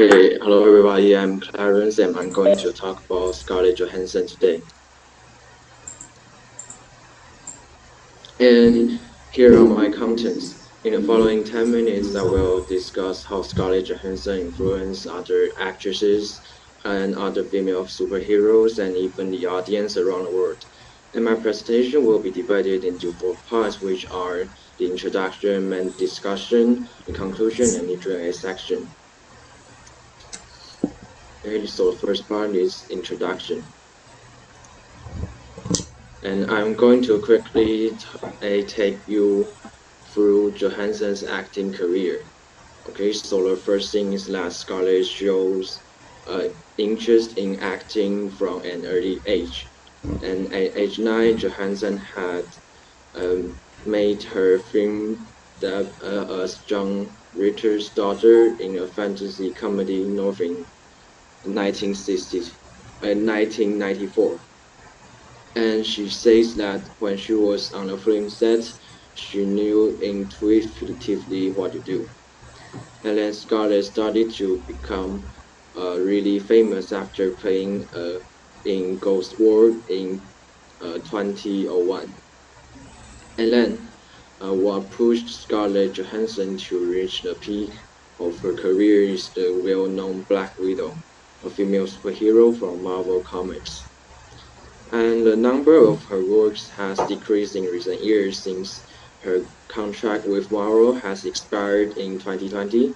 Okay, hello everybody. I'm Clarence, and I'm going to talk about Scarlett Johansson today. And here are my contents. In the following 10 minutes, I will discuss how Scarlett Johansson influenced other actresses and other female superheroes and even the audience around the world. And my presentation will be divided into four parts, which are the introduction, main discussion, the conclusion, and the Q&A section. Okay, so the first part is introduction. And I'm going to quickly take you through Johansson's acting career. Okay, so the first thing is that Scarlett shows interest in acting from an early age. And at age 9, Johansson had made her film as John Ritter's daughter in a fantasy comedy novel in 1994. And she says that when she was on a film set, she knew intuitively what to do. And then Scarlett started to become really famous after playing in Ghost World in 2001. And then what pushed Scarlett Johansson to reach the peak of her career is the well-known Black Widow, a female superhero from Marvel Comics. And the number of her works has decreased in recent years since her contract with Marvel has expired in 2020,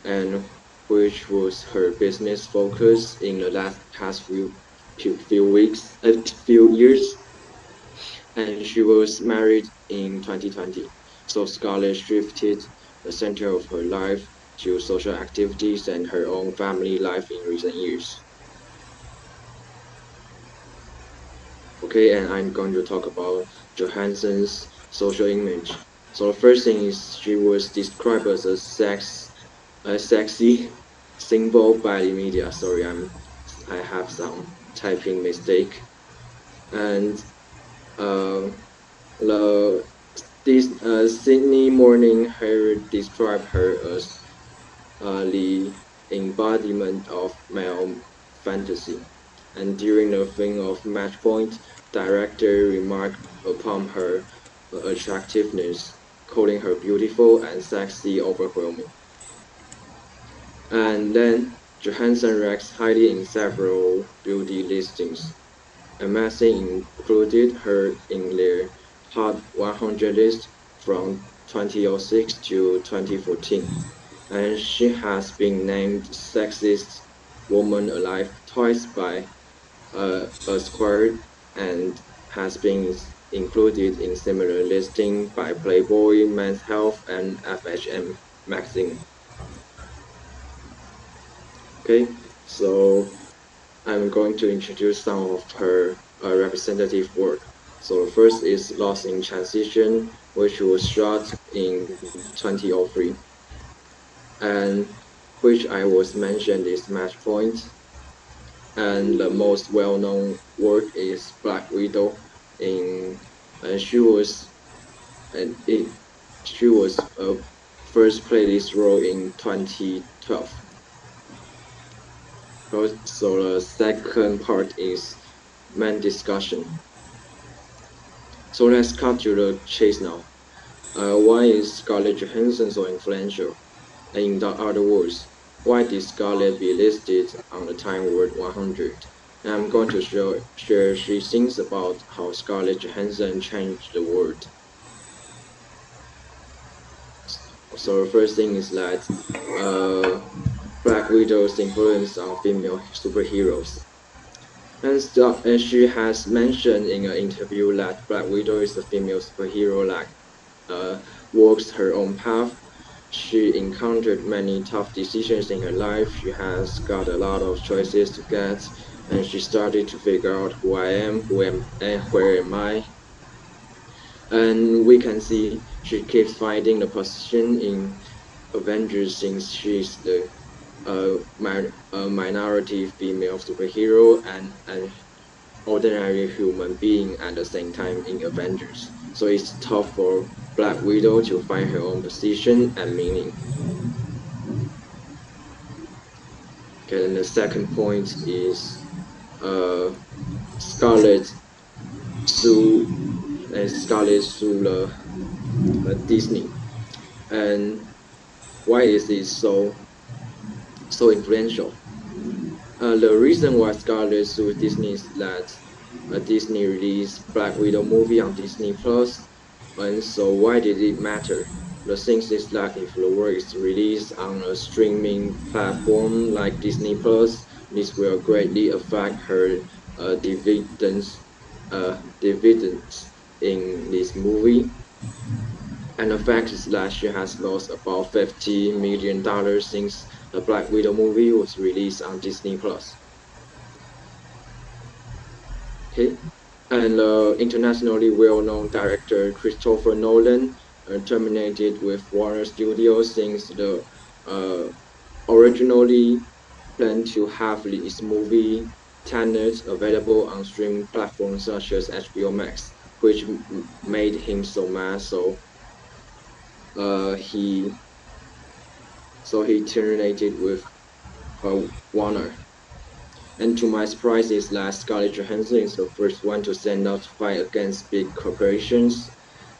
and which was her business focus in the last past few years. And she was married in 2020, so Scarlett shifted the center of her life to social activities and her own family life in recent years. Okay, and I'm going to talk about Johansson's social image. So the first thing is she was described as a sexy symbol by the media. Sorry, I have some typing mistake. And uh, the this Sydney Morning Herald described her as the embodiment of male fantasy. And during the film of Matchpoint, director remarked upon her attractiveness, calling her beautiful and sexy overwhelming. And then Johansson ranks highly in several beauty listings. Amazing included her in their Hot 100 list from 2006 to 2014, and she has been named Sexiest Woman Alive twice by Esquire and has been included in similar listing by Playboy, Men's Health, and FHM magazine. Okay, so I'm going to introduce some of her representative work. So the first is Lost in Transition, which was shot in 2003, and which I was mentioned is Match Point. And the most well-known work is Black Widow. In and it, she was first played this role in 2012. So the second part is main discussion. So let's cut to the chase now. Why is Scarlett Johansson so influential? In other words, why did Scarlett be listed on the Time World 100? And I'm going to share 3 things about how Scarlett Johansson changed the world. So the first thing is that uh, Black Widow's influence on female superheroes. And she has mentioned in an interview that Black Widow is a female superhero that uh, walks her own path. She encountered many tough decisions in her life. She has got a lot of choices to get, and she started to figure out who I am, and where am I. And we can see she keeps finding the position in Avengers since she's the minority female superhero and an ordinary human being at the same time in Avengers. So it's tough for Black Widow to find her own position and meaning. Okay, and the second point is uh, Scarlett sue Scarlett sue Disney. And why is it so influential? The reason why Scarlett sued Disney is that Disney released Black Widow movie on Disney Plus, and so why did it matter? The thing is that if the work is released on a streaming platform like Disney Plus, this will greatly affect her dividends in this movie. And the fact is that she has lost about $50 million since the Black Widow movie was released on Disney Plus. Okay, and internationally well-known director Christopher Nolan terminated with Warner Studios since the uh, originally planned to have his movie Tenet available on streaming platforms such as HBO Max, which made him so mad. Uh, he he terminated with Warner. And to my surprise, is that Scarlett Johansson is the first one to stand out to fight against big corporations.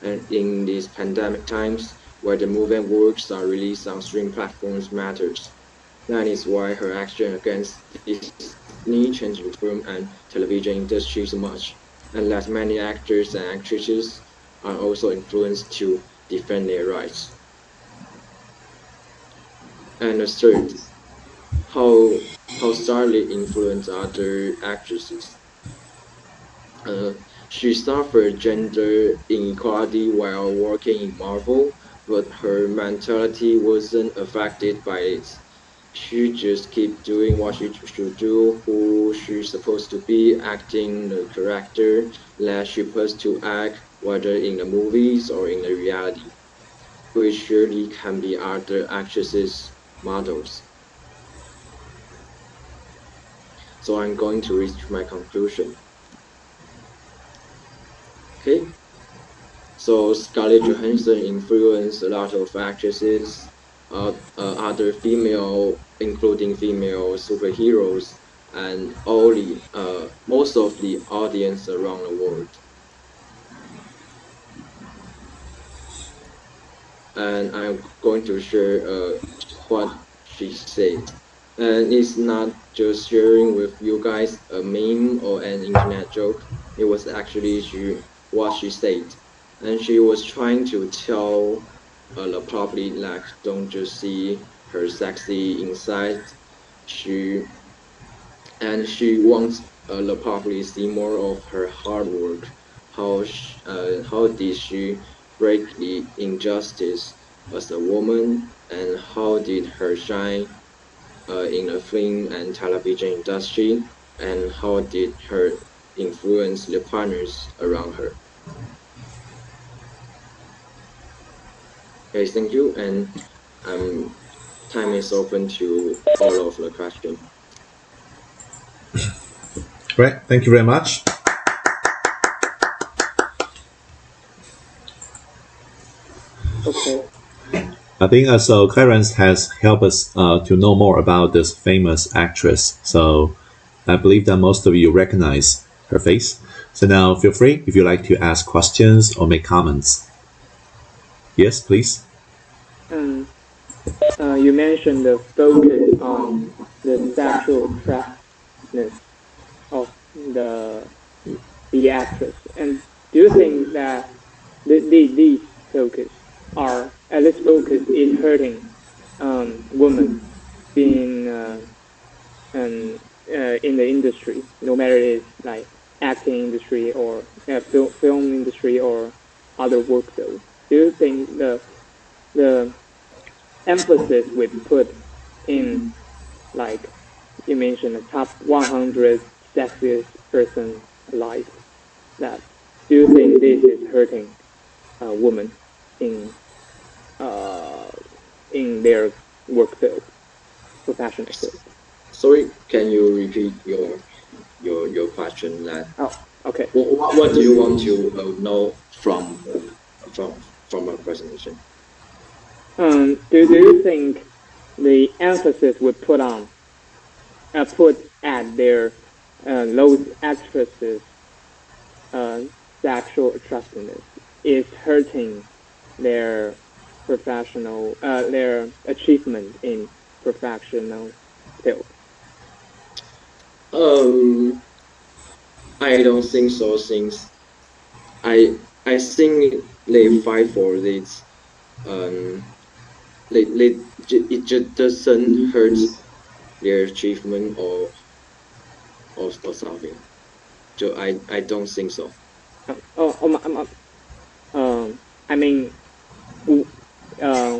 And in these pandemic times, where the movie works are released on streaming platforms matters. That is why her action against Disney changed the film and television industry so much, and that many actors and actresses are also influenced to defend their rights. And the third, how Starlet influenced other actresses. Uh, she suffered gender inequality while working in Marvel, but her mentality wasn't affected by it. She just kept doing what she should do, who she's supposed to be, acting the character that she's supposed to act, whether in the movies or in the reality, which surely can be other actresses' models. So I'm going to reach my conclusion. Okay, so Scarlett Johansson influenced a lot of actresses, other female, including female superheroes, and most of the audience around the world. And I'm going to share what she said. And it's not just sharing with you guys a meme or an internet joke. It was actually what she said. And she was trying to tell the public like don't just see her sexy inside. She she wants the public to see more of her hard work. How did she break the injustice as a woman, and how did her shine in the film and television industry, and how did her influence the partners around her. Okay, thank you, and um, time is open to all of the question. Right. Thank you very much. Okay. I think so. Clarence has helped us to know more about this famous actress. So I believe that most of you recognize her face. So now feel free if you like to ask questions or make comments. Yes, please. Um, you mentioned the focus on the sexual attractiveness of the the actress, and do you think that these focus are this focus is hurting women being in the industry, no matter it's like acting industry or film industry or other work fields? Do you think the emphasis we put in, like you mentioned, the top 100 sexiest person alive, that do you think this is hurting women in uh, in their work field, professional field? Sorry, can you repeat your question? That Oh, okay. what do you want to know from a presentation? Do you think the emphasis we put on put at their those actresses' uh, sexual attractiveness is hurting their their achievement in professional field. Um, I don't think so. Since I think they fight for this. Um, it just doesn't hurt their achievement or something. So I don't think so. Oh, I mean, w- uh,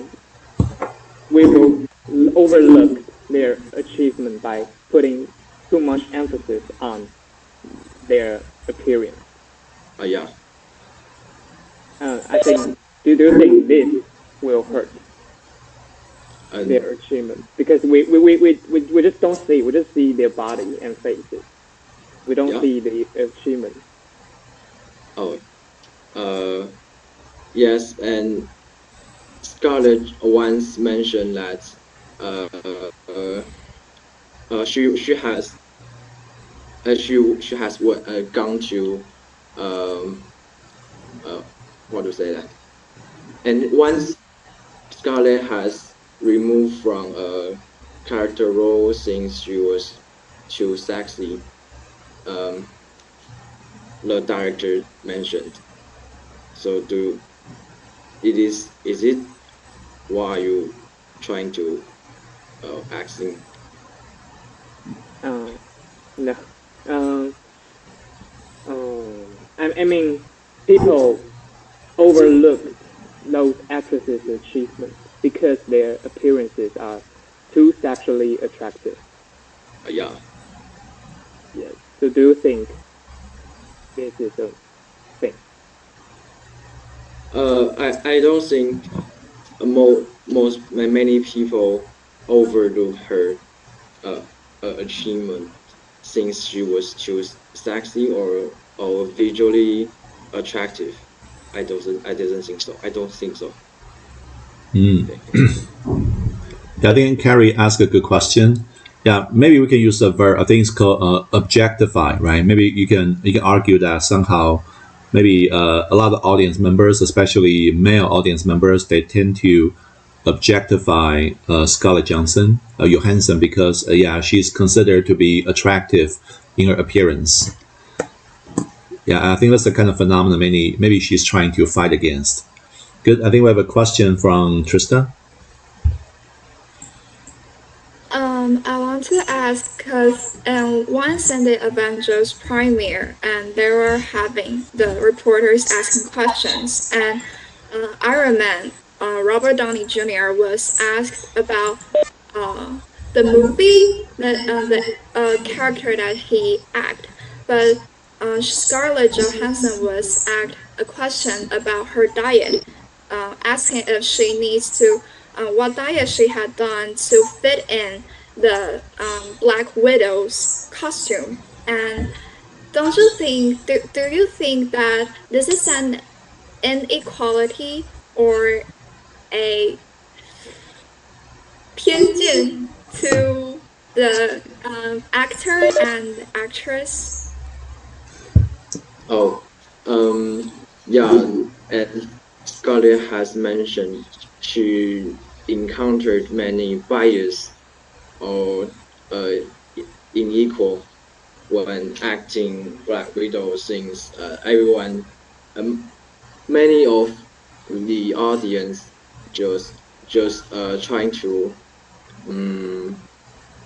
we will overlook their achievement by putting too much emphasis on their appearance. Yeah, I think. Do you think this will hurt and their achievement? Because we just don't see. We just see their body and faces. We don't yeah. see the achievement. Oh, uh, yes. And Scarlett once mentioned that uh, uh, she has she has gone to um uh, what to say that, and once Scarlett has removed from a character role since she was too sexy. Um, the director mentioned. So do is it why you trying to acting? Uh, no. Um, I mean, people overlooked those actresses' achievements because their appearances are too sexually attractive. Yeah. Yes. So do you think this is a thing? I don't think many people overlook her uh, achievement since she was too sexy or visually attractive. I doesn't think so. I don't think so. Okay. Yeah, I think Carrie asked a good question. Yeah, maybe we can use a verb. I think it's called objectify, right? Maybe you can argue that somehow, maybe a lot of audience members, especially male audience members, they tend to objectify Scarlett Johansson, because yeah, she's considered to be attractive in her appearance. Yeah, I think that's the kind of phenomenon maybe she's trying to fight against. Good. I think we have a question from Trista. I want to ask because once in the Avengers premiere, and they were having the reporters asking questions, and Iron Man, Robert Downey Jr. was asked about uh, the movie that the character that he act, but Scarlett Johansson was asked a question about her diet, asking if she needs to what diet she had done to fit in the Black Widow's costume. And don't you think, do you think that this is an inequality or a 偏见 to the actor and actress? Oh, yeah, and Scarlett has mentioned she encountered many bias or uh, unequal when acting Black Widow, since um, many of the audience just trying to um,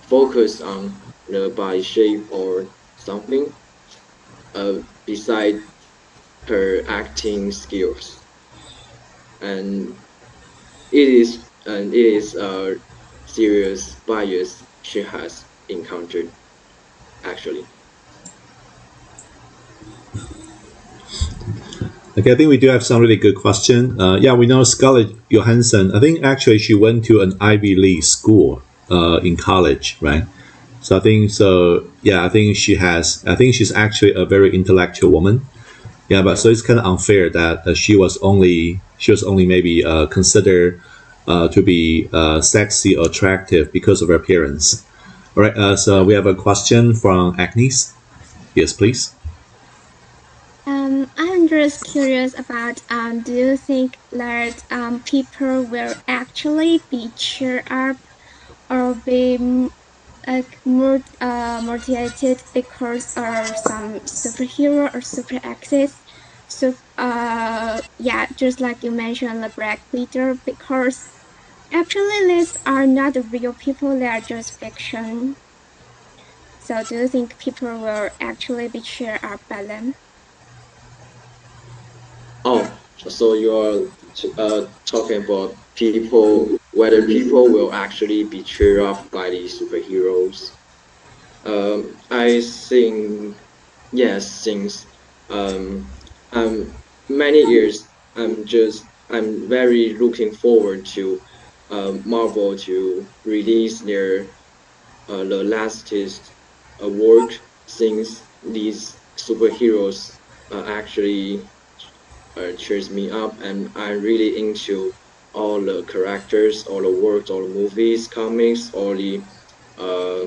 focus on the body shape or something beside her acting skills, and it is a serious bias she has encountered actually. Okay, I think we do have some really good question. Yeah, we know Scarlett Johansson. I think actually she went to an Ivy League school in college, right? So I think so. Yeah, I think she has. I think she's actually a very intellectual woman. Yeah, but Yeah. so it's kind of unfair that she was only maybe considered to be sexy or attractive because of her appearance. All right. So we have a question from Agnes. Yes, please. I'm just curious about do you think that people will actually be cheered up or be like motivated because of some superhero or super access? So yeah, just like you mentioned the Black Widow, because actually these are not the real people, they are just fiction. So do you think people will actually be cheered up by them? Oh, so you're talking about people, whether people will actually be cheered up by the superheroes. I think yes, since um, many years, I'm very looking forward to Marvel to release their the latest work since these superheroes actually cheers me up, and I'm really into all the characters, all the works, all the movies, comics, uh,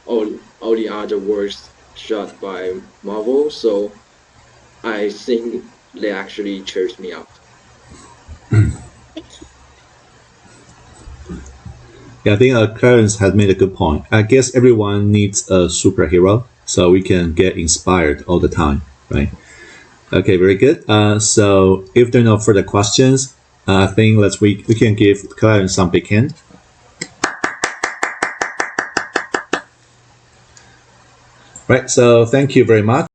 all the other works shot by Marvel. So I think they actually cheers me up. Yeah, I think Clarence has made a good point. I guess everyone needs a superhero so we can get inspired all the time, right? Okay, very good. So if there are no further questions, I think we can give Clarence some big hand. Right. So thank you very much.